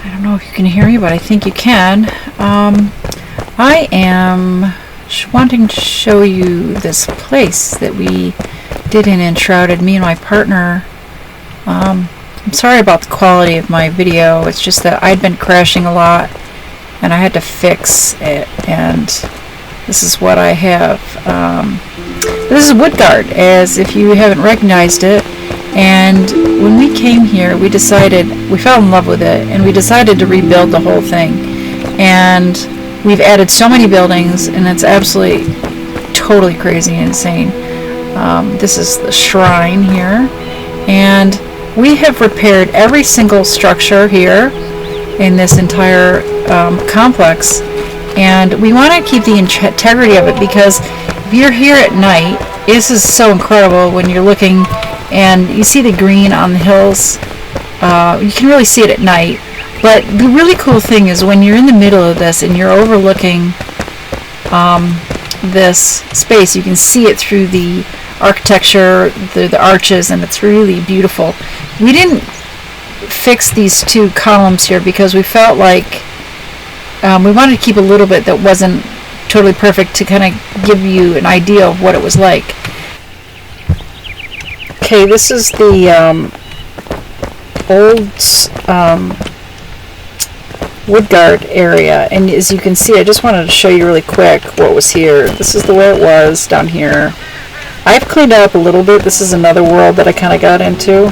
I don't know if you can hear me, but I think you can. I am wanting to show you this place that we did in Enshrouded, me and my partner. I'm sorry about the quality of my video. It's just that I'd been crashing a lot and I had to fix it, and this is what I have. This is WoodGard, as if you haven't recognized it. And when we came here, we fell in love with it, and we decided to rebuild the whole thing. And we've added so many buildings, and it's absolutely totally crazy and insane. This is the shrine here, and we have repaired every single structure here in this entire complex, and we want to keep the integrity of it, because if you're here at night, this is so incredible when you're looking and you see the green on the hills. You can really see it at night. But the really cool thing is when you're in the middle of this and you're overlooking this space, you can see it through the architecture, the arches, and it's really beautiful. We didn't fix these two columns here because we felt like we wanted to keep a little bit that wasn't totally perfect to kind of give you an idea of what it was like. Okay, this is the old WoodGard area, and as you can see, I just wanted to show you really quick what was here. This is the way it was down here. I've cleaned it up a little bit. This is another world that I kind of got into,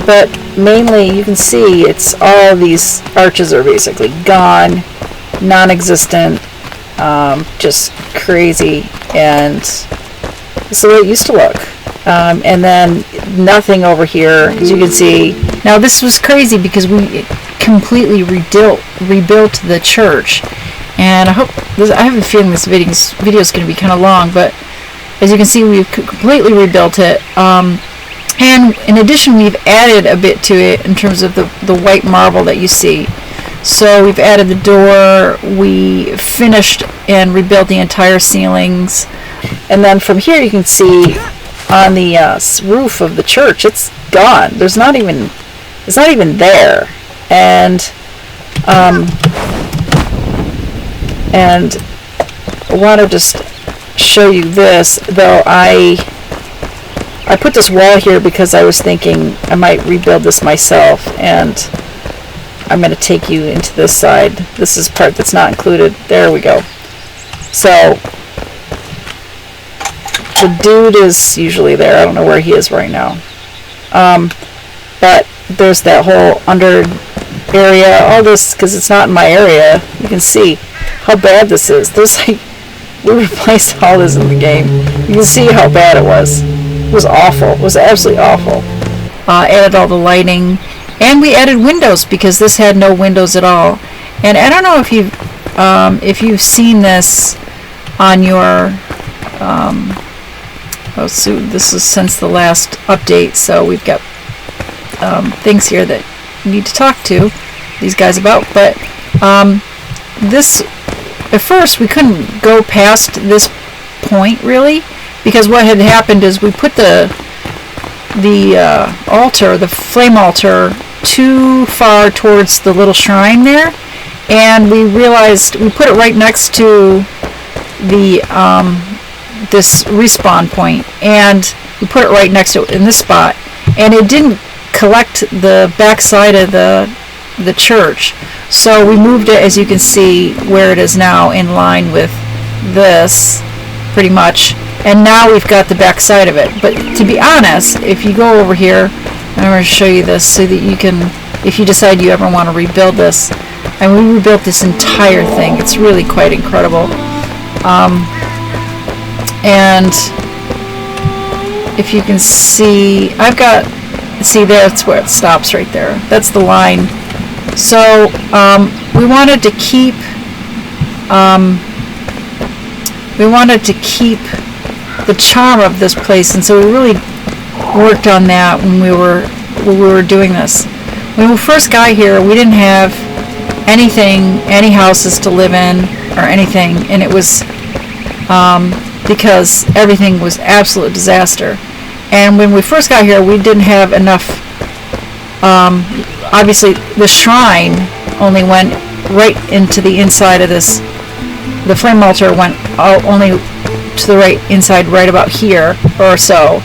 but mainly you can see it's all these arches are basically gone, non-existent, just crazy, and it's the way it used to look. And then nothing over here, as you can see. Now this was crazy because we completely rebuilt the church, and I have a feeling this video is going to be kind of long, but as you can see, we've completely rebuilt it, and in addition we've added a bit to it in terms of the white marble that you see. So we've added the door, we finished and rebuilt the entire ceilings, and then from here you can see on the roof of the church, it's gone. It's not even there. And I want to just show you this, though I put this wall here because I was thinking I might rebuild this myself, and I'm going to take you into this side. This is part that's not included. There we go. So the dude is usually there. I don't know where he is right now. But there's that whole under area, all this, because it's not in my area. You can see how bad this is. There's like, we replaced all this in the game. You can see how bad it was. It was awful. It was absolutely awful. Added all the lighting, and we added windows because this had no windows at all. And I don't know if you've seen this on your so this is since the last update, so we've got things here that we need to talk to these guys about. But this, at first we couldn't go past this point really, because what had happened is we put the altar, the flame altar, too far towards the little shrine there, and we realized we put it right next to the this respawn point, and we put it right next to it in this spot, and it didn't collect the back side of the church, so we moved it, as you can see, where it is now, in line with this pretty much, and now we've got the back side of it. But to be honest, if you go over here, I'm going to show you this so that you can, if you decide you ever want to rebuild this, and we rebuilt this entire thing. It's really quite incredible. And if you can see, see, that's where it stops right there. That's the line. So we wanted to keep the charm of this place, and so we really worked on that when we were doing this. When we first got here, we didn't have any houses to live in or anything, and it was because everything was absolute disaster. And when we first got here, we didn't have enough obviously the shrine only went right into the inside of this. The flame altar went only to the right inside, right about here or so,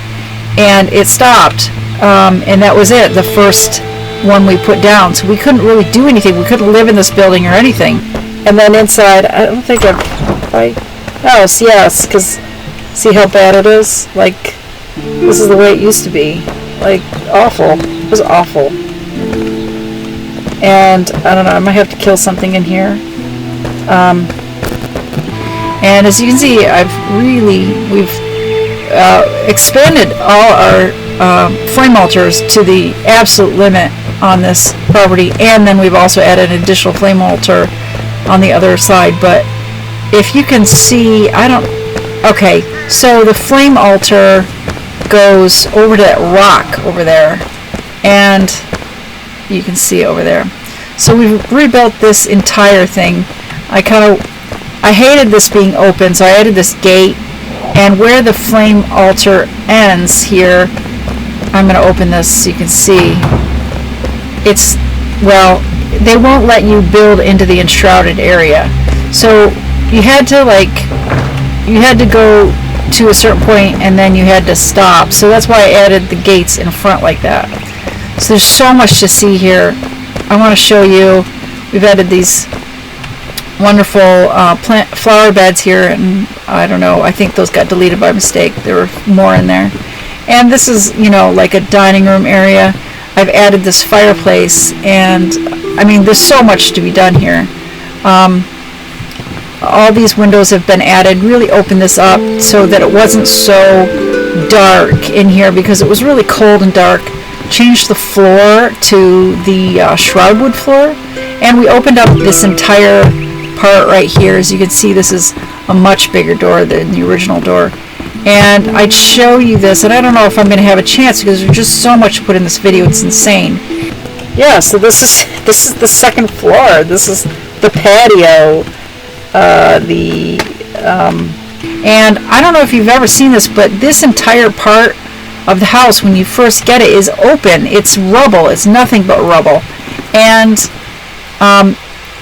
and it stopped, and that was it, the first one we put down. So we couldn't really do anything. We couldn't live in this building or anything. And then inside, I don't think house, yes, because see how bad it is? Like, this is the way it used to be. Like, awful. It was awful. And I don't know, I might have to kill something in here. And as you can see, we've expanded all our flame altars to the absolute limit on this property, and then we've also added an additional flame altar on the other side. But if you can see, okay, so the flame altar goes over to that rock over there, and you can see over there. So we've rebuilt this entire thing. I hated this being open, so I added this gate, and where the flame altar ends here, I'm going to open this so you can see. They won't let you build into the enshrouded area. So you had to go to a certain point, and then you had to stop. So that's why I added the gates in front like that. So there's so much to see here. I want to show you. We've added these wonderful flower beds here, and I don't know, I think those got deleted by mistake. There were more in there. And this is, like a dining room area. I've added this fireplace, and I mean, there's so much to be done here. All these windows have been added, really opened this up so that it wasn't so dark in here, because it was really cold and dark. Changed the floor to the shroudwood floor, and we opened up this entire part right here. As you can see, this is a much bigger door than the original door. And I'd show you this, and I don't know if I'm going to have a chance because there's just so much to put in this video. It's insane. Yeah, so this is the second floor. This is the patio. And I don't know if you've ever seen this, but this entire part of the house, when you first get it, is open. It's rubble. It's nothing but rubble.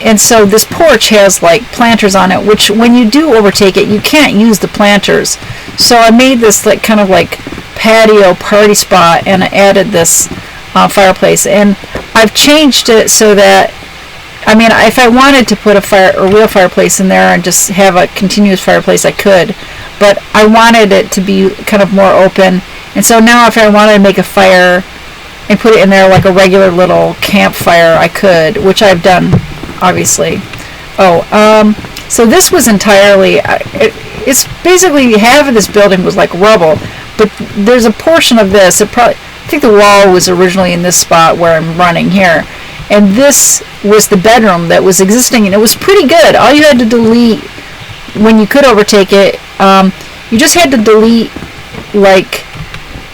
And so this porch has like planters on it, which when you do overtake it, you can't use the planters. So I made this like kind of like patio party spot, and I added this fireplace, and I've changed it so that, I mean, if I wanted to put a real fireplace in there and just have a continuous fireplace, I could, but I wanted it to be kind of more open. And so now if I wanted to make a fire and put it in there like a regular little campfire, I could, which I've done, obviously. So this was entirely, it's basically half of this building was like rubble, but there's a portion of this, I think the wall was originally in this spot where I'm running here, and this was the bedroom that was existing, and it was pretty good. All you had to delete when you could overtake it, you just had to delete like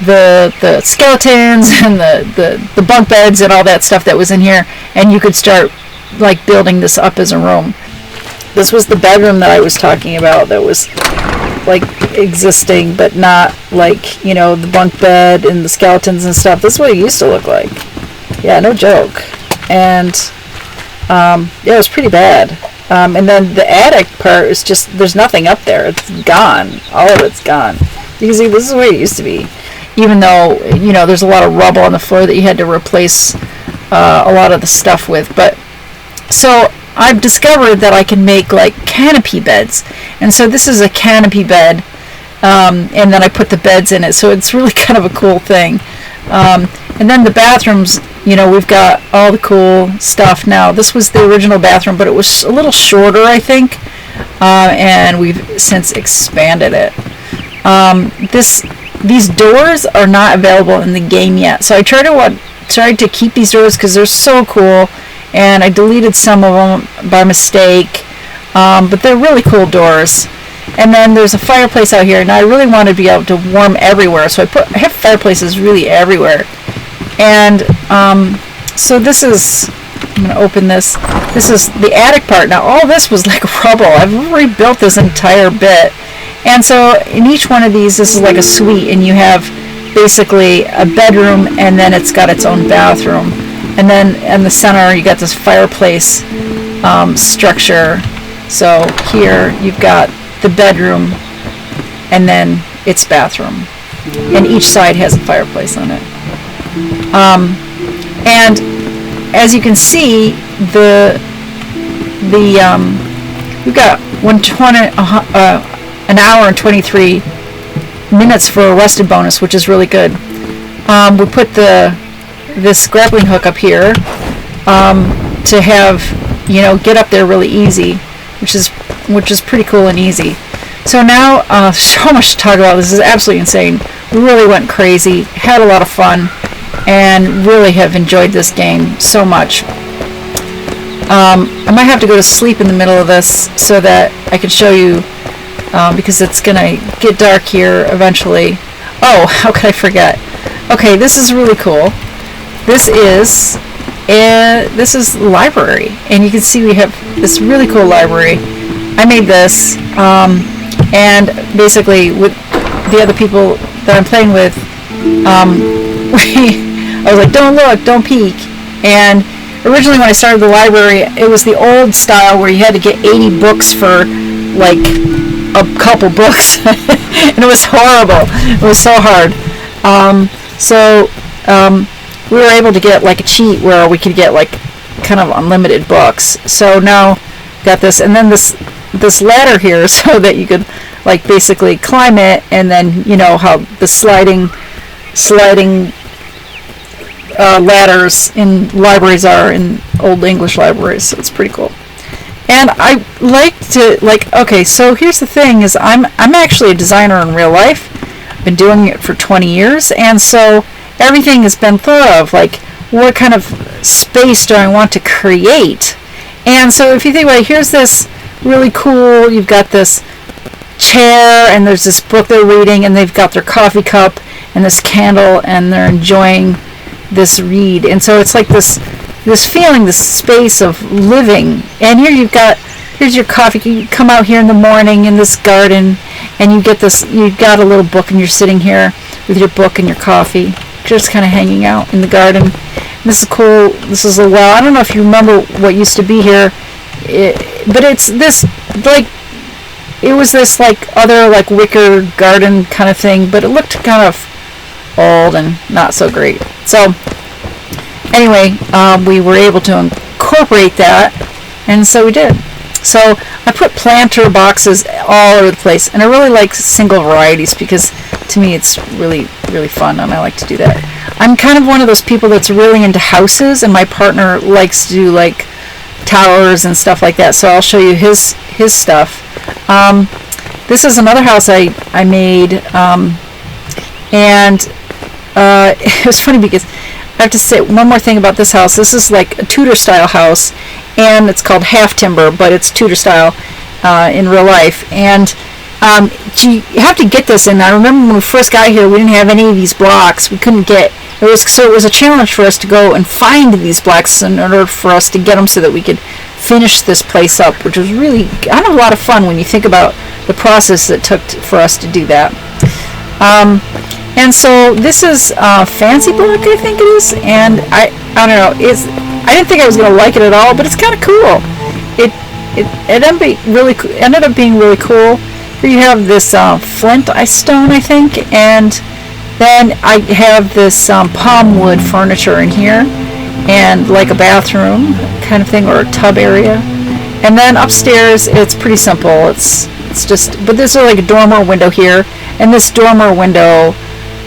the skeletons and the bunk beds and all that stuff that was in here, and you could start like building this up as a room. This was the bedroom that I was talking about that was like existing, but not like, the bunk bed and the skeletons and stuff. This is what it used to look like. Yeah, no joke. And it was pretty bad. And then the attic part is just, there's nothing up there. It's gone. All of it's gone. You can see this is where it used to be. Even though, there's a lot of rubble on the floor that you had to replace a lot of the stuff with. But so I've discovered that I can make like canopy beds, and so this is a canopy bed, and then I put the beds in it, so it's really kind of a cool thing. And then the bathrooms, we've got all the cool stuff now. This was the original bathroom, but it was a little shorter, I think, and we've since expanded it. These doors are not available in the game yet, so I tried to keep these doors because they're so cool, and I deleted some of them by mistake, but they're really cool doors. And then there's a fireplace out here, and I really want to be able to warm everywhere, so I have fireplaces really everywhere. And so this is, I'm going to open this. This is the attic part. Now all this was like rubble. I've rebuilt this entire bit. And so in each one of these, this is like a suite, and you have basically a bedroom, and then it's got its own bathroom. And then in the center, you got this fireplace structure. So here you've got the bedroom, and then its bathroom, and each side has a fireplace on it. And as you can see, we've got an hour and 23 minutes for a rested bonus, which is really good. We put this grappling hook up here to have, get up there really easy, which is pretty cool and easy. So now, so much to talk about. This is absolutely insane. We really went crazy, had a lot of fun, and really have enjoyed this game so much. I might have to go to sleep in the middle of this so that I can show you, because it's going to get dark here eventually. Oh, how could I forget? Okay, this is really cool. This is the library, and you can see we have this really cool library. I made this, and basically with the other people that I'm playing with, I was like, don't look, don't peek. And originally when I started the library, it was the old style where you had to get 80 books for like a couple books, and it was horrible. It was so hard. We were able to get like a cheat where we could get like kind of unlimited books. So now got this, and then this ladder here so that you could like basically climb it, and then how the sliding ladders in libraries are in old English libraries. So it's pretty cool. And I like to okay, so here's the thing is I'm actually a designer in real life. I've been doing it for 20 years, and so everything has been thought of, like what kind of space do I want to create. And so if you think about it, here's this really cool, you've got this chair, and there's this book they're reading, and they've got their coffee cup and this candle, and they're enjoying this read. And so it's like this feeling, this space of living. And here's your coffee. You come out here in the morning in this garden, and you've got a little book, and you're sitting here with your book and your coffee, just kind of hanging out in the garden. And this is cool. This is a well. I don't know if you remember what used to be here, but it's this like, it was this like other like wicker garden kind of thing, but it looked kind of old and not so great. So anyway, we were able to incorporate that, and so we did. So I put planter boxes all over the place, and I really like single varieties because to me it's really, really fun, and I like to do that. I'm kind of one of those people that's really into houses, and my partner likes to do like towers and stuff like that, so I'll show you his stuff. This is another house I made, and it was funny because I have to say one more thing about this house. This is like a Tudor style house, and it's called half timber, but it's Tudor style in real life. And you have to get this in. I remember when we first got here, we didn't have any of these blocks. We couldn't get it was a challenge for us to go and find these blocks in order for us to get them so that we could finish this place up, which was really kind of a lot of fun when you think about the process that took for us to do that. And so this is Fancy Block, I think it is, and I don't know. I didn't think I was going to like it at all, but it's kind of cool. It ended up being really cool. Here you have this flint stone, I think, and then I have this palm wood furniture in here, and like a bathroom kind of thing, or a tub area. And then upstairs, it's pretty simple. It's just, but there's like a dormer window here, and this dormer window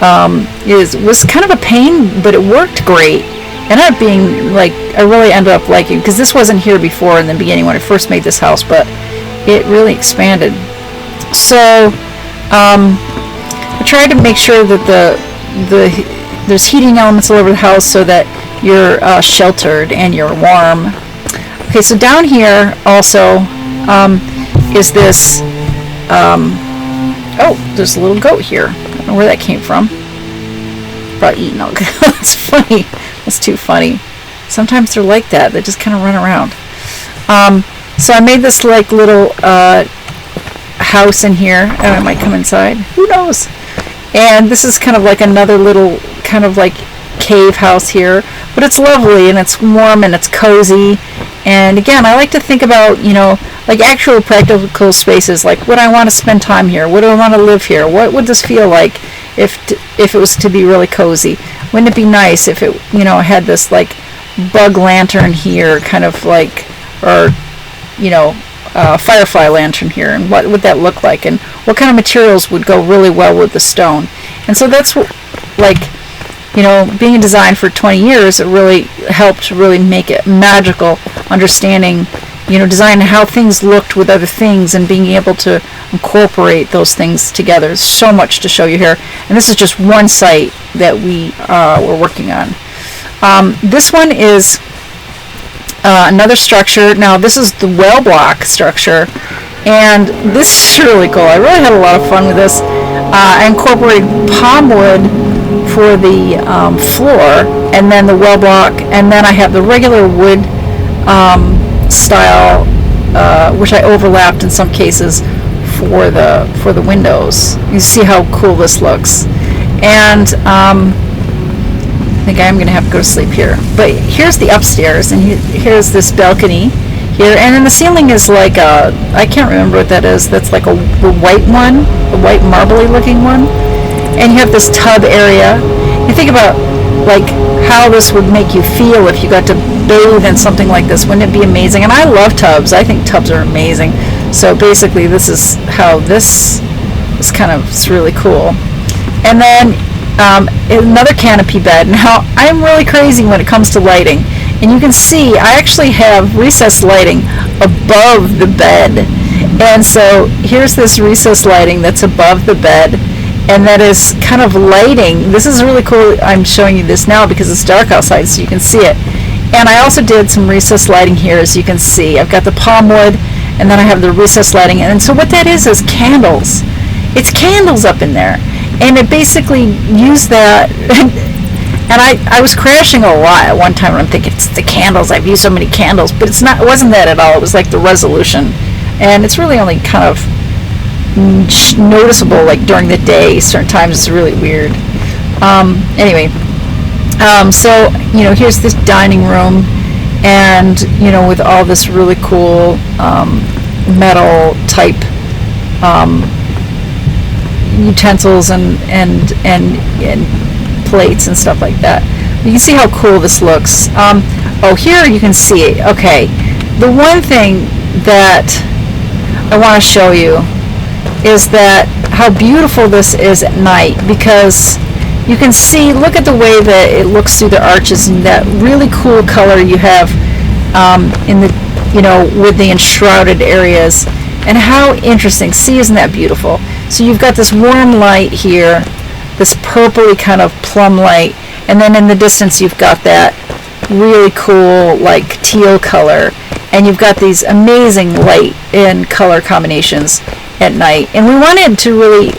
was kind of a pain, but it worked great. Ended up being like, I really ended up liking, because this wasn't here before in the beginning when I first made this house, but it really expanded. So I tried to make sure that there's heating elements all over the house so that you're sheltered and you're warm. Okay, so down here also is this, there's a little goat here. I don't know where that came from. Probably eating all. That's funny. That's too funny. Sometimes they're like that. They just kind of run around. So I made this like little house in here, and I might come inside. Who knows? And this is kind of like another little kind of like cave house here, but it's lovely and it's warm and it's cozy. And again, I like to think about, like actual practical spaces, like would I want to spend time here? Would I want to live here? What would this feel like if it was to be really cozy? Wouldn't it be nice if it, had this like bug lantern here, kind of like, or, firefly lantern here, and what would that look like, and what kind of materials would go really well with the stone? And so that's what, like, being in design for 20 years, it really helped really make it magical, understanding, design how things looked with other things and being able to incorporate those things together. There's so much to show you here, and this is just one site that we were working on. This one is another structure. Now this is the Wellblock structure, and this is really cool. I really had a lot of fun with this. I incorporated palm wood for the floor, and then the Wellblock, and then I have the regular wood style, which I overlapped in some cases for the windows. You see how cool this looks, and I think I'm going to have to go to sleep here. But here's the upstairs, and here's this balcony here, and then the ceiling is like I can't remember what that is. That's like the white one, the white marbly looking one. And you have this tub area. You think about like how this would make you feel if you got to bathe in something like this. Wouldn't it be amazing? And I love tubs. I think tubs are amazing. So basically this is how this is it's really cool. And then another canopy bed. Now I'm really crazy when it comes to lighting, and you can see I actually have recessed lighting above the bed, and so here's this recessed lighting that's above the bed, and that is kind of lighting. This is really cool. I'm showing you this now because it's dark outside so you can see it. And I also did some recessed lighting here, as you can see. I've got the palm wood, and then I have the recessed lighting, and so what that is candles. It's candles up in there. And it basically used that, and I was crashing a lot at one time, and I'm thinking, it's the candles, I've used so many candles, but it wasn't that at all. It was like the resolution, and it's really only kind of noticeable like during the day. Certain times it's really weird. Anyway, so here's this dining room, and with all this really cool metal type utensils and plates and stuff like that. You can see how cool this looks. Here you can see, okay, the one thing that I want to show you is that how beautiful this is at night, because you can see, look at the way that it looks through the arches, and that really cool color you have in the, with the enshrouded areas. And how interesting. See, isn't that beautiful? So you've got this warm light here, this purpley kind of plum light, and then in the distance you've got that really cool like teal color, and you've got these amazing light and color combinations at night. And we wanted to really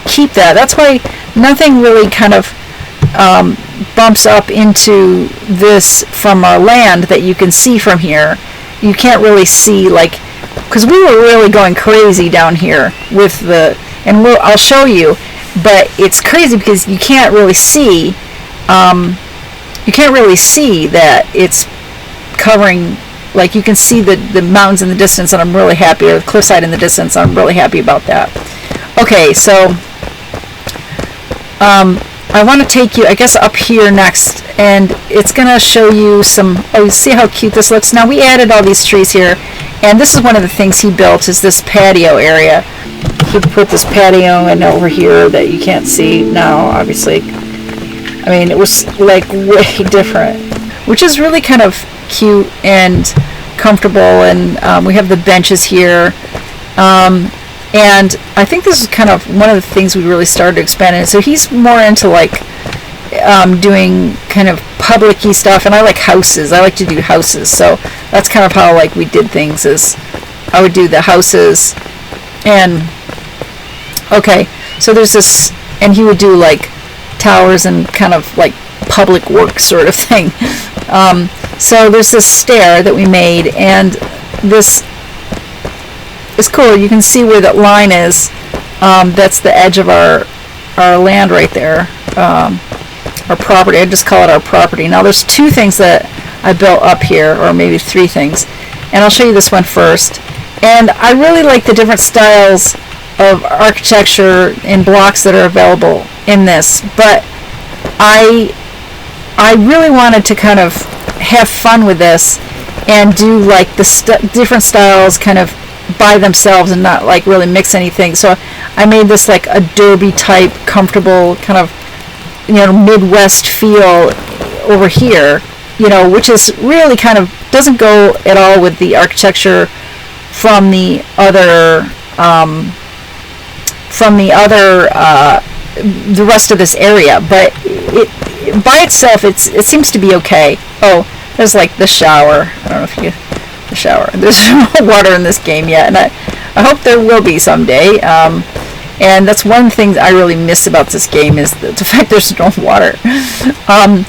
keep that. That's why nothing really kind of bumps up into this from our land that you can see from here. You can't really see, like, because we were really going crazy down here with the, and I'll show you, but it's crazy because you can't really see that it's covering, like you can see the mountains in the distance, and I'm really happy, or the cliffside in the distance. I'm really happy about that. Okay, so I want to take you, I guess, up here next, and it's going to show you some, see how cute this looks. Now we added all these trees here, and this is one of the things he built, is this patio area. He put this patio in over here that you can't see now, obviously. I mean, it was like way different, which is really kind of cute and comfortable, and we have the benches here. And I think this is kind of one of the things we really started to expand in. So he's more into like doing kind of public-y stuff, and I like houses. I like to do houses. So that's kind of how like we did things, is I would do the houses. And okay, so there's this, and he would do like towers and kind of like public work sort of thing. So there's this stair that we made, and this is cool. You can see where that line is. That's the edge of our land right there. our property. I just call it our property. Now there's 2 things that I built up here, or maybe 3 things, and I'll show you this one first. And I really like the different styles of architecture and blocks that are available in this, but I really wanted to kind of have fun with this and do like the different styles kind of by themselves and not like really mix anything. So I made this like adobe type comfortable kind of, you know, Midwest feel over here, you know, which is really kind of doesn't go at all with the architecture from the other the rest of this area, but it by itself it seems to be okay. Oh, there's like the shower. I don't know if you the shower. There's no water in this game yet, and I hope there will be someday. And that's one thing that I really miss about this game is the fact there's no water. But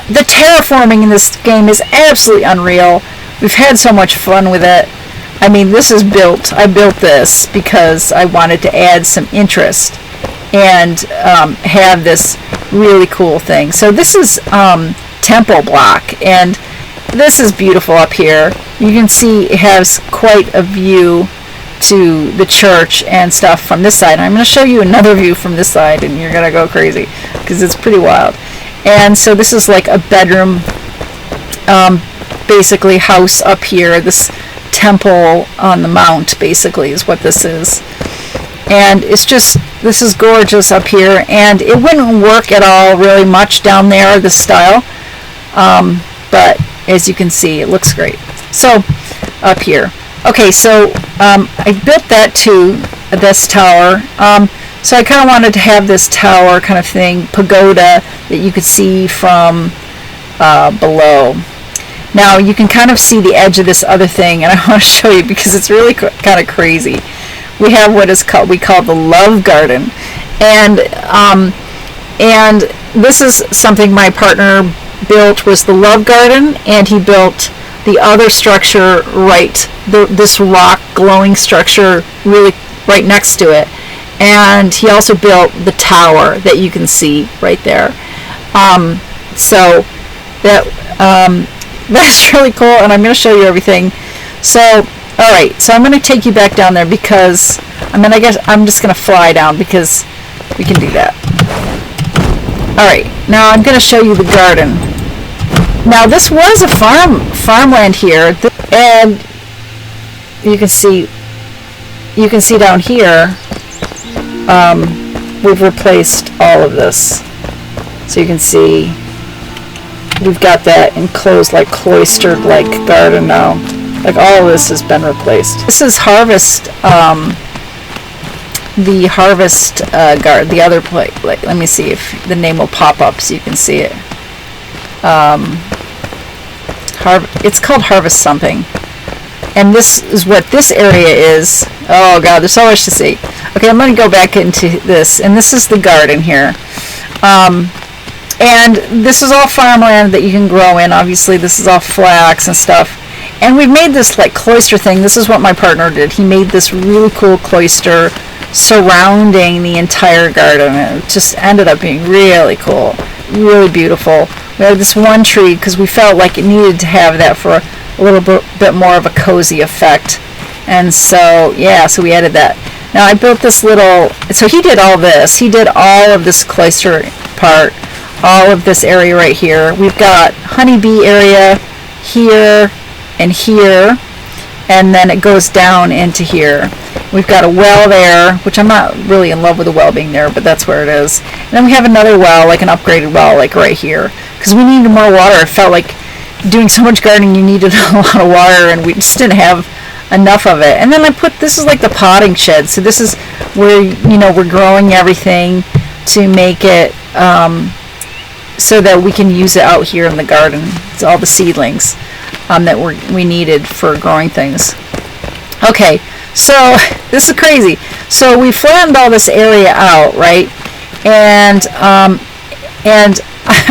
the terraforming in this game is absolutely unreal. We've had so much fun with it. I mean, this is built. I built this because I wanted to add some interest and have this really cool thing. So this is temple block, and this is beautiful up here. You can see it has quite a view to the church and stuff from this side. I'm going to show you another view from this side, and you're going to go crazy because it's pretty wild. And so this is like a bedroom, basically house up here. This temple on the mount basically is what this is. And it's just, this is gorgeous up here, and it wouldn't work at all really much down there, this style. But as you can see, it looks great. So up here. Okay, so I built that too, this tower. So I kind of wanted to have this tower kind of thing, pagoda, that you could see from below. Now you can kind of see the edge of this other thing, and I want to show you because it's really kind of crazy. We have what is called, we call the love garden, and this is something my partner built, was the love garden, and he built the other structure right, this rock glowing structure really right next to it, and he also built the tower that you can see right there. So that's really cool, and I'm going to show you everything. So alright, so I'm going to take you back down there because I guess I'm just going to fly down because we can do that. Alright, now I'm going to show you the garden. Now this was a farmland here, and you can see down here we've replaced all of this. So you can see we've got that enclosed like cloistered like garden now. Like all of this has been replaced. This is harvest, the harvest garden, the other place. Like, let me see if the name will pop up so you can see it. It's called Harvest something, and this is what this area is. Oh god, there's so much to see. Okay, I'm going to go back into this, and this is the garden here. And this is all farmland that you can grow in. Obviously, this is all flax and stuff. And we've made this like cloister thing. This is what my partner did. He made this really cool cloister surrounding the entire garden. It just ended up being really cool, really beautiful. We had this one tree because we felt like it needed to have that for a little bit more of a cozy effect. And so, yeah, so we added that. Now I built this little, so he did all this. He did all of this cloister part, all of this area right here. We've got honeybee area here and here, and then it goes down into here. We've got a well there, which I'm not really in love with the well being there, but that's where it is. And then we have another well, like an upgraded well, like right here, because we needed more water. It felt like doing so much gardening, you needed a lot of water, and we just didn't have enough of it. And then I put, this is like the potting shed. So this is where, you know, we're growing everything to make it so that we can use it out here in the garden. It's all the seedlings that we needed for growing things. Okay, so this is crazy. So we flattened all this area out, right? And I'm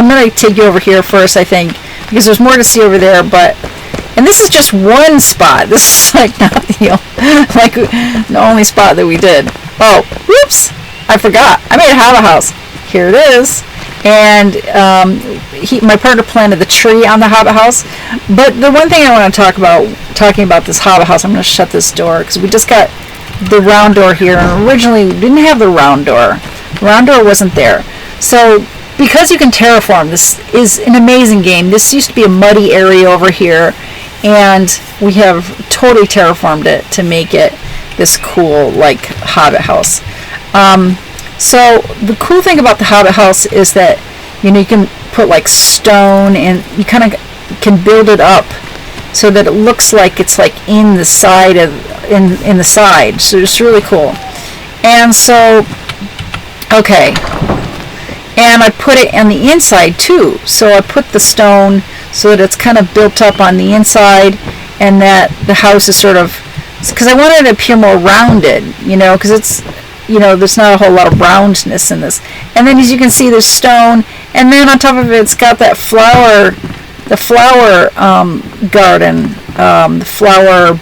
going to take you over here first, I think, because there's more to see over there. And this is just one spot. This is like not the only spot that we did. Oh, whoops! I forgot. I made a Hobbit House. Here it is. and my partner planted the tree on the Hobbit House. But the one thing I want to talking about this Hobbit House, I'm going to shut this door because we just got the round door here, and originally we didn't have the round door. The round door wasn't there. So because you can terraform, this is an amazing game. This used to be a muddy area over here, and we have totally terraformed it to make it this cool, like, Hobbit House. So the cool thing about the Hobbit House is that, you can put like stone, and you kind of can build it up so that it looks like it's like in the side in the side. So it's really cool. And so, okay. And I put it on the inside too. So I put the stone so that it's kind of built up on the inside, and that the house is sort of, because I wanted it to appear more rounded, because it's, there's not a whole lot of roundness in this. And then as you can see, there's stone, and then on top of it, it's got that flower garden, the flower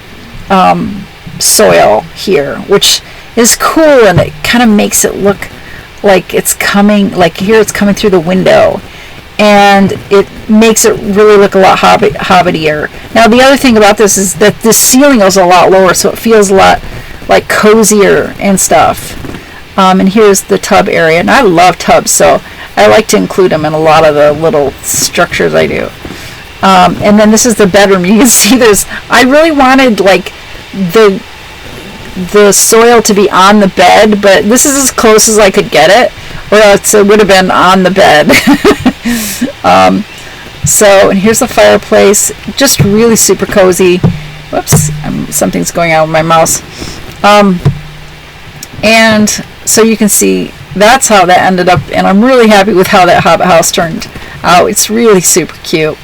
soil here, which is cool, and it kind of makes it look like it's coming, like here it's coming through the window, and it makes it really look a lot hobbitier. Now the other thing about this is that the ceiling is a lot lower, so it feels a lot like cozier and stuff. And here's the tub area, and I love tubs, so I like to include them in a lot of the little structures I do. And then this is the bedroom. You can see this. I really wanted like the soil to be on the bed, but this is as close as I could get it, or else it would have been on the bed. So, and here's the fireplace, just really super cozy. Whoops, something's going on with my mouse. And so you can see that's how that ended up, and I'm really happy with how that Hobbit House turned out. It's really super cute.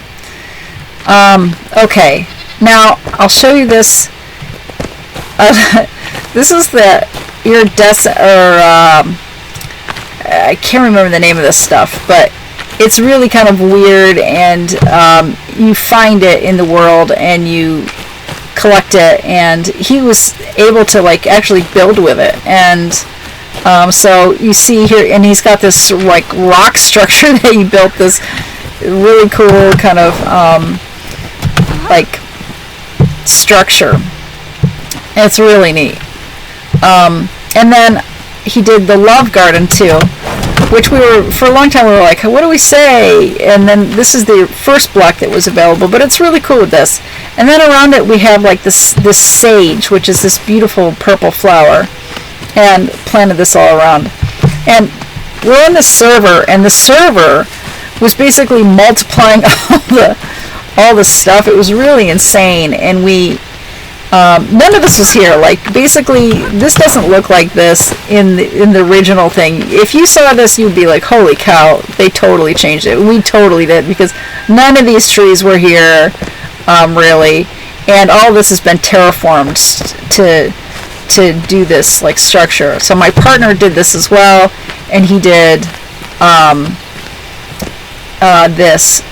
Okay, now I'll show you this. This is the iridescent, or I can't remember the name of this stuff, but it's really kind of weird, and you find it in the world and you collect it, and he was able to like actually build with it. And so you see here, and he's got this like rock structure that he built, this really cool kind of like structure. And it's really neat. And then he did the love garden too, which for a long time we were like, what do we say? And then this is the first block that was available, but it's really cool with this. And then around it we have like this sage, which is this beautiful purple flower, and planted this all around. And we're on the server, and the server was basically multiplying all the stuff. It was really insane, and we none of this was here. Like, basically, this doesn't look like this in the original thing. If you saw this, you'd be like, holy cow, they totally changed it. We totally did, because none of these trees were here, really. And all this has been terraformed to do this, like, structure. So my partner did this as well, and he did this,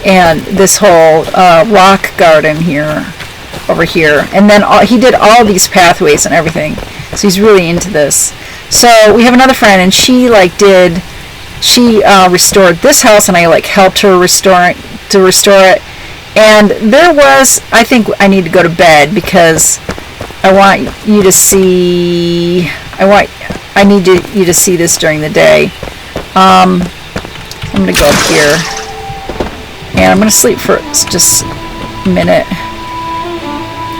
and this whole rock garden here. Over here, and then he did all these pathways and everything, so he's really into this. So we have another friend, and she restored this house, and I like helped her restore it. And there was, I think I need to go to bed because I want you to see, I need you to see this during the day. I'm gonna go up here, and I'm gonna sleep for just a minute.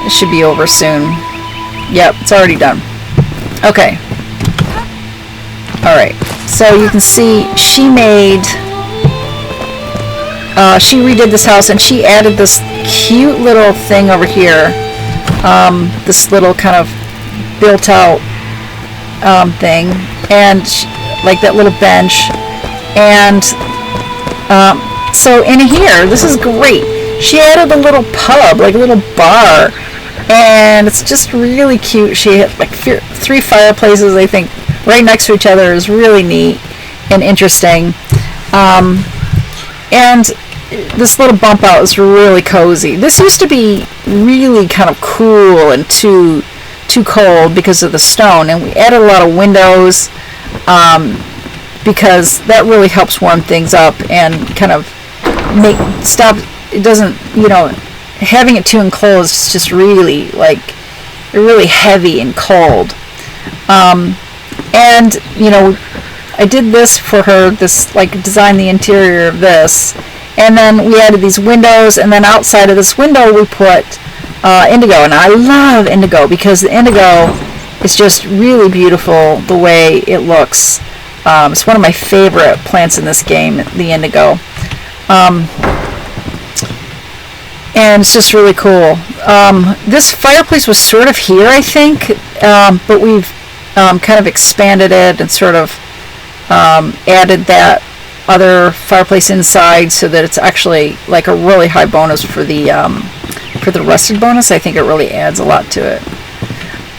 It should be over soon. Yep, it's already done. Okay. Alright, so you can see she redid this house, and she added this cute little thing over here. This little kind of built out thing, and like that little bench. And so in here, this is great. She added a little pub, like a little bar. And it's just really cute. She had like 3 fireplaces, I think, right next to each other. Is really neat and interesting. And this little bump out is really cozy. This used to be really kind of cool and too because that really helps warm things up and kind of it doesn't, having it too enclosed is just really really heavy and cold. And I did this for her, designed the interior of this, and then we added these windows, and then outside of this window we put indigo. And I love indigo because the indigo is just really beautiful the way it looks. It's one of my favorite plants in this game, the indigo. And it's just really cool. This fireplace was sort of here, I think, but we've kind of expanded it and sort of added that other fireplace inside so that it's actually like a really high bonus for the rusted bonus. I think it really adds a lot to it.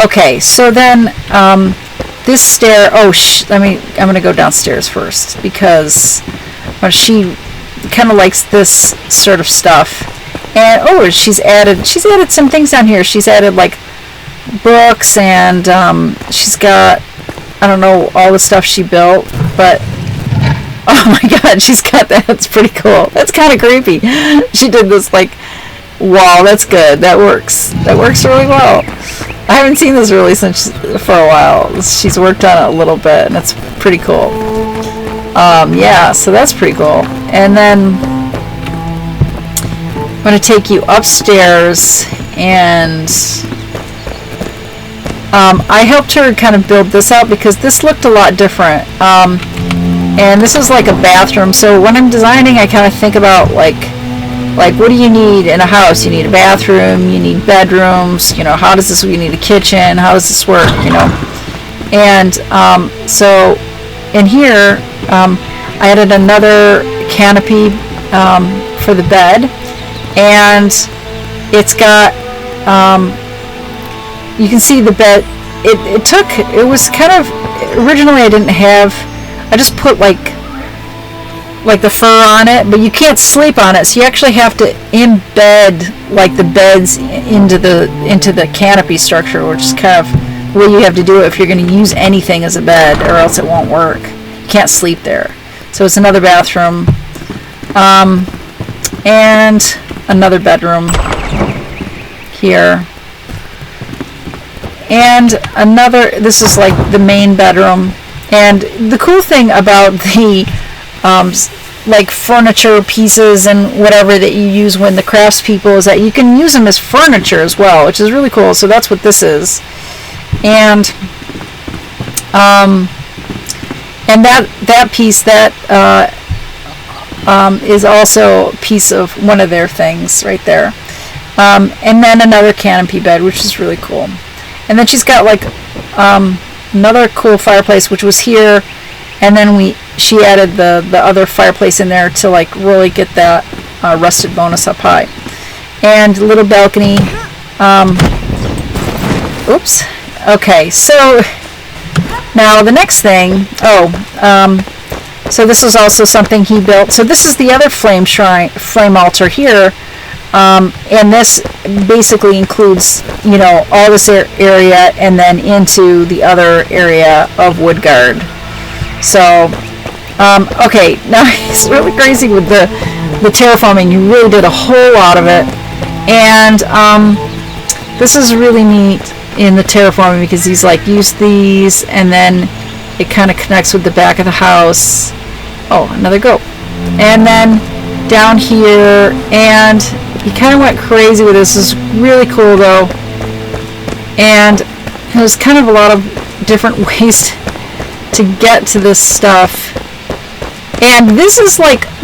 Okay, so then this stair. I'm gonna go downstairs first because she kind of likes this sort of stuff. And she's added some things down here. She's added like books, and she's got, I don't know all the stuff she built, but oh my god, she's got that. It's pretty cool. That's kind of creepy. She did this wall. That's good. That works really well. I haven't seen this really for a while. She's worked on it a little bit, and it's pretty cool. Yeah, so that's pretty cool. And then I'm going to take you upstairs, and I helped her kind of build this out because this looked a lot different. And this is like a bathroom, so when I'm designing, I kind of think about like what do you need in a house? You need a bathroom, you need bedrooms, how does this, you need a kitchen, how does this work, And so in here, I added another canopy for the bed. And it's got, you can see the bed, it was kind of, originally I just put like the fur on it, but you can't sleep on it, so you actually have to embed the beds into the canopy structure, which is kind of the way you have to do it if you're going to use anything as a bed, or else it won't work. You can't sleep there. So it's another bathroom. And another bedroom here, and this is like the main bedroom. And the cool thing about the furniture pieces and whatever that you use when the craftspeople is that you can use them as furniture as well, which is really cool. So that's what this is. And that piece is also a piece of one of their things right there. And then another canopy bed, which is really cool. And then she's got another cool fireplace, which was here, and then she added the other fireplace in there to really get that rusted bonus up high. And a little balcony. Oops. Okay, so now the next thing, so this is also something he built. So this is the other flame altar here, and this basically includes, all this area and then into the other area of WoodGard. So, okay, now it's really crazy with the terraforming. You really did a whole lot of it, and this is really neat in the terraforming because he's use these, and then it kind of connects with the back of the house. Oh, another goat. And then down here, and he kind of went crazy with this. This is really cool though. And there's kind of a lot of different ways to get to this stuff. And this is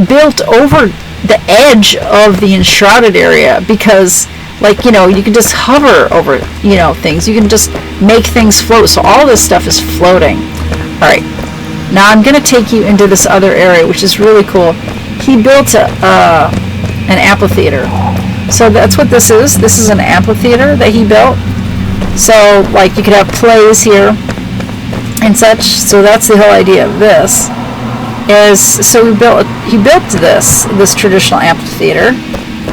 built over the edge of the Enshrouded area because you can just hover over, things. You can just make things float. So all this stuff is floating. All right. Now I'm going to take you into this other area, which is really cool. He built an amphitheater. So that's what this is. This is an amphitheater that he built. So you could have plays here and such. So that's the whole idea of this. So he built this traditional amphitheater,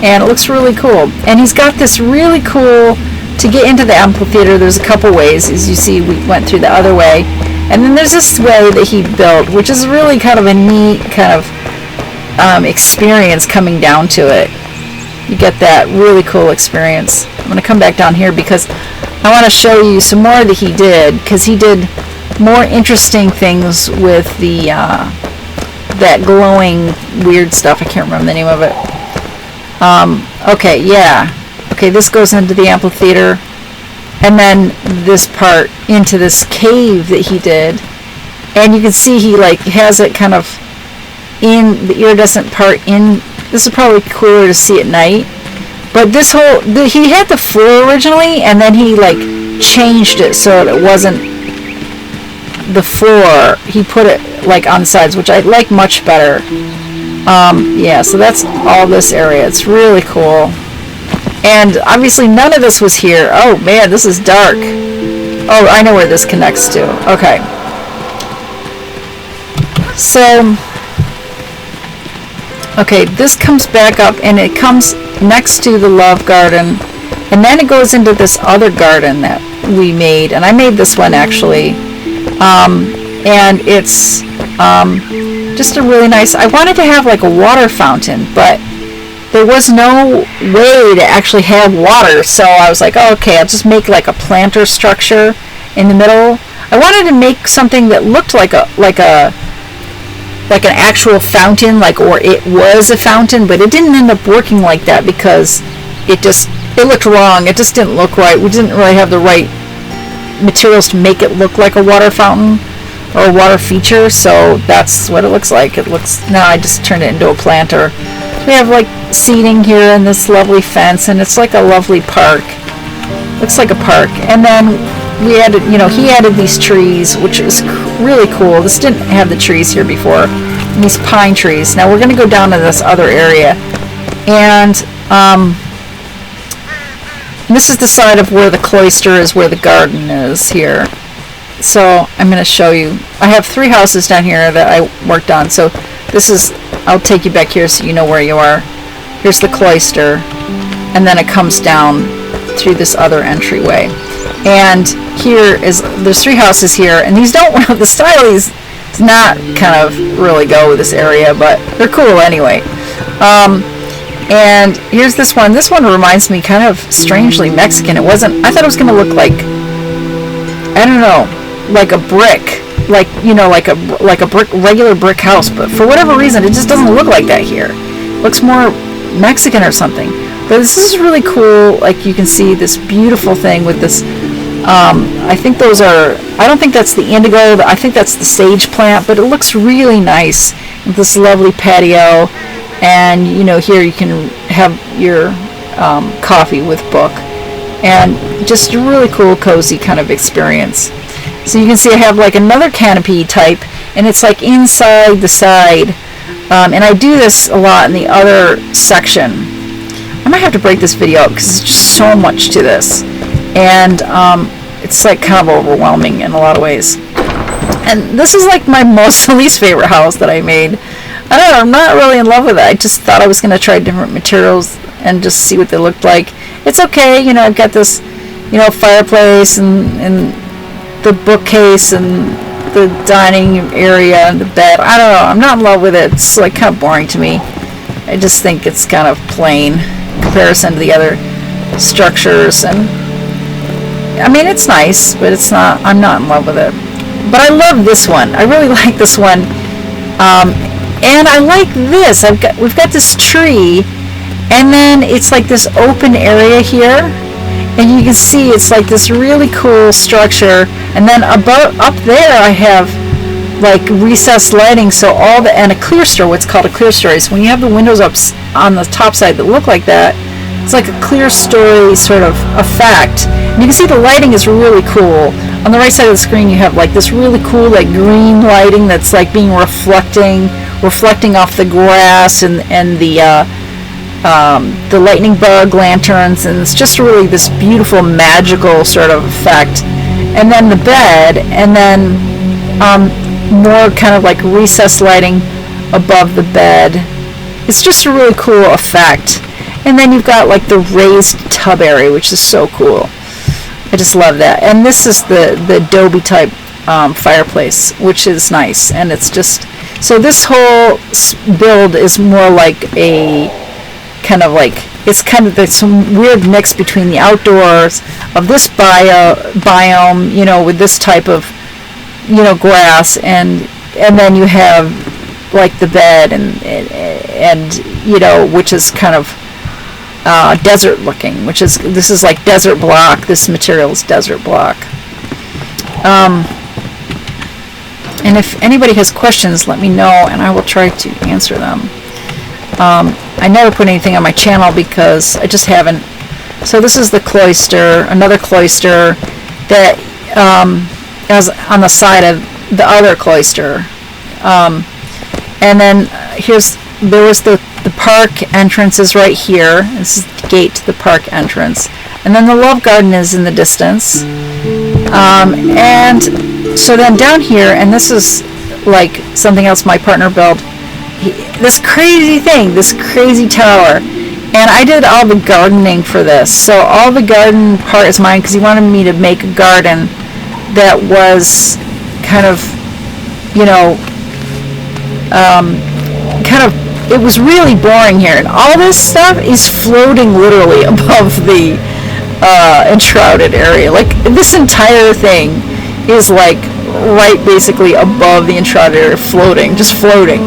and it looks really cool. And he's got this really cool, to get into the amphitheater, there's a couple ways. As you see, we went through the other way. And then there's this way that he built, which is really kind of a neat kind of experience coming down to it. You get that really cool experience. I'm going to come back down here because I want to show you some more that he did, because he did more interesting things with the that glowing weird stuff. I can't remember the name of it. Okay, yeah. Okay, this goes into the amphitheater, and then this part into this cave that he did. And you can see he like has it kind of in the iridescent part in. This is probably cooler to see at night. But this whole, he had the floor originally, and then he like changed it so that it wasn't the floor. He put it like on the sides, which I like much better. Yeah, so that's all this area. It's really cool. And obviously none of this was here. Oh man, this is dark. Oh, I know where this connects to. Okay. So, okay, this comes back up, and it comes next to the love garden, and then it goes into this other garden that we made, and I made this one actually, and it's just a really nice. I wanted to have like a water fountain, but there was no way to actually have water, so I was like, oh, okay, I'll just make like a planter structure in the middle. I wanted to make something that looked like an actual fountain, like, or it was a fountain, but it didn't end up working like that because it looked wrong. It just didn't look right. We didn't really have the right materials to make it look like a water fountain or a water feature, so that's what it looks like. Now I just turned it into a planter. We have like seating here and this lovely fence, and it's like a lovely park. Looks like a park. And then we added, he added these trees, which is really cool. This didn't have the trees here before. And these pine trees. Now we're going to go down to this other area, and this is the side of where the cloister is, where the garden is here. So I'm going to show you. I have 3 houses down here that I worked on. So this is, I'll take you back here so you know where you are. Here's the cloister, and then it comes down through this other entryway. And there's 3 houses here, and these don't, the style is not kind of really go with this area, but they're cool anyway. And here's this one. This one reminds me kind of strangely Mexican. I thought it was going to look like, I don't know, like a brick, like a regular brick house, but for whatever reason, it just doesn't look like that here. It looks more Mexican or something. But this is really cool. Like, you can see this beautiful thing with this. I think those are, I don't think that's the indigo, I think that's the sage plant, but it looks really nice with this lovely patio. And here you can have your coffee with book, and just a really cool, cozy kind of experience. So you can see I have like another canopy type, and it's like inside the side. And I do this a lot in the other section. I might have to break this video up because there's just so much to this, and it's like kind of overwhelming in a lot of ways. And this is like my least favorite house that I made. I don't know, I'm not really in love with it. I just thought I was going to try different materials and just see what they looked like. It's okay, I've got this, fireplace and the bookcase and the dining area and the bed. I don't know, I'm not in love with it. It's like kind of boring to me. I just think it's kind of plain in comparison to the other structures. And I mean, it's nice, but I'm not in love with it. But I love this one. I really like this one. And I like this. We've got this tree, and then it's like this open area here, and you can see it's like this really cool structure. And then up there I have like recessed lighting, so and a clerestory, what's called a clerestory. So when you have the windows up on the top side that look like that, it's like a clerestory sort of effect. And you can see the lighting is really cool. On the right side of the screen you have like this really cool like green lighting that's like being reflecting off the grass and the lightning bug lanterns, and it's just really this beautiful magical sort of effect. And then the bed, and then more kind of like recessed lighting above the bed. It's just a really cool effect. And then you've got like the raised tub area, which is so cool. I just love that. And this is the adobe type fireplace, which is nice. And it's just, so this whole build is more like a kind of like, it's kind of some weird mix between the outdoors of this biome, you know, with this type of, you know, grass, and then you have like the bed and you know, which is kind of desert looking, which is, this is like desert block. This material is desert block. And if anybody has questions, let me know and I will try to answer them. I never put anything on my channel because I just haven't. So this is the cloister, another cloister that is on the side of the other cloister. And then there was the park entrance is right here. This is the gate to the park entrance. And then the love garden is in the distance. And so then down here, and this is like something else my partner built, this crazy thing, this crazy tower. And I did all the gardening for this. So all the garden part is mine because he wanted me to make a garden that was kind of, you know, it was really boring here. And all this stuff is floating literally above the enshrouded area. Like this entire thing is like right basically above the enshrouded area, floating, just floating.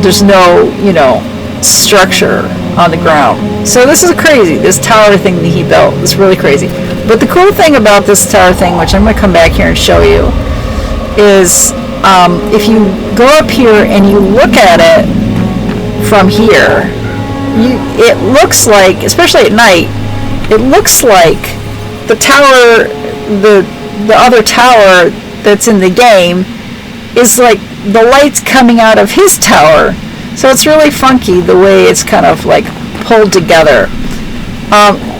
There's no, you know, structure on the ground. So this is crazy, this tower thing that he built. It's really crazy. But the cool thing about this tower thing, which I'm going to come back here and show you, is if you go up here and you look at it from here, it looks like, especially at night, it looks like the tower, the other tower that's in the game is like the lights coming out of his tower. So it's really funky the way it's kind of like pulled together.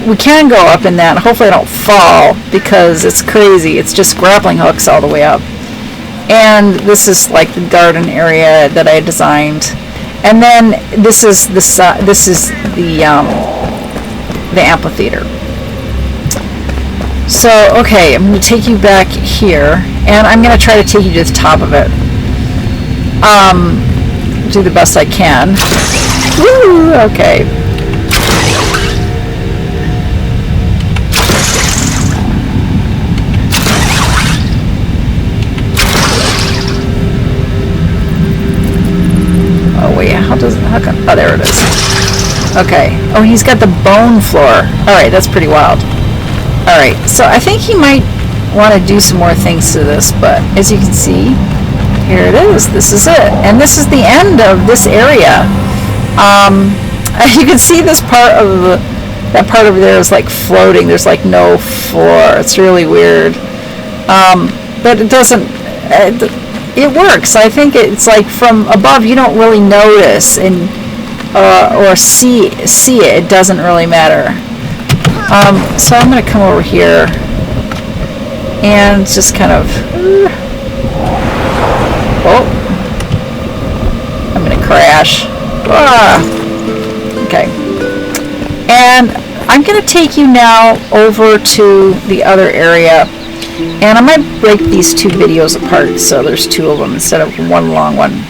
We can go up in that. Hopefully I don't fall because it's crazy. It's just grappling hooks all the way up. And this is like the garden area that I designed. And then this is the amphitheater. So, okay, I'm going to take you back here, and I'm going to try to take you to the top of it. Do the best I can. Woo! Okay. Oh wait, how come? Oh, there it is. Okay. Oh, he's got the bone floor. Alright, that's pretty wild. Alright, so I think he might want to do some more things to this, but as you can see, here it is. This is it. And this is the end of this area. You can see this part of that part over there is like floating. There's like no floor. It's really weird. But it doesn't, it works. I think it's like from above you don't really notice and or see it. It doesn't really matter. So I'm going to come over here and just kind of, oh, I'm going to crash. Okay. And I'm going to take you now over to the other area. And I might break these two videos apart so there's two of them instead of one long one.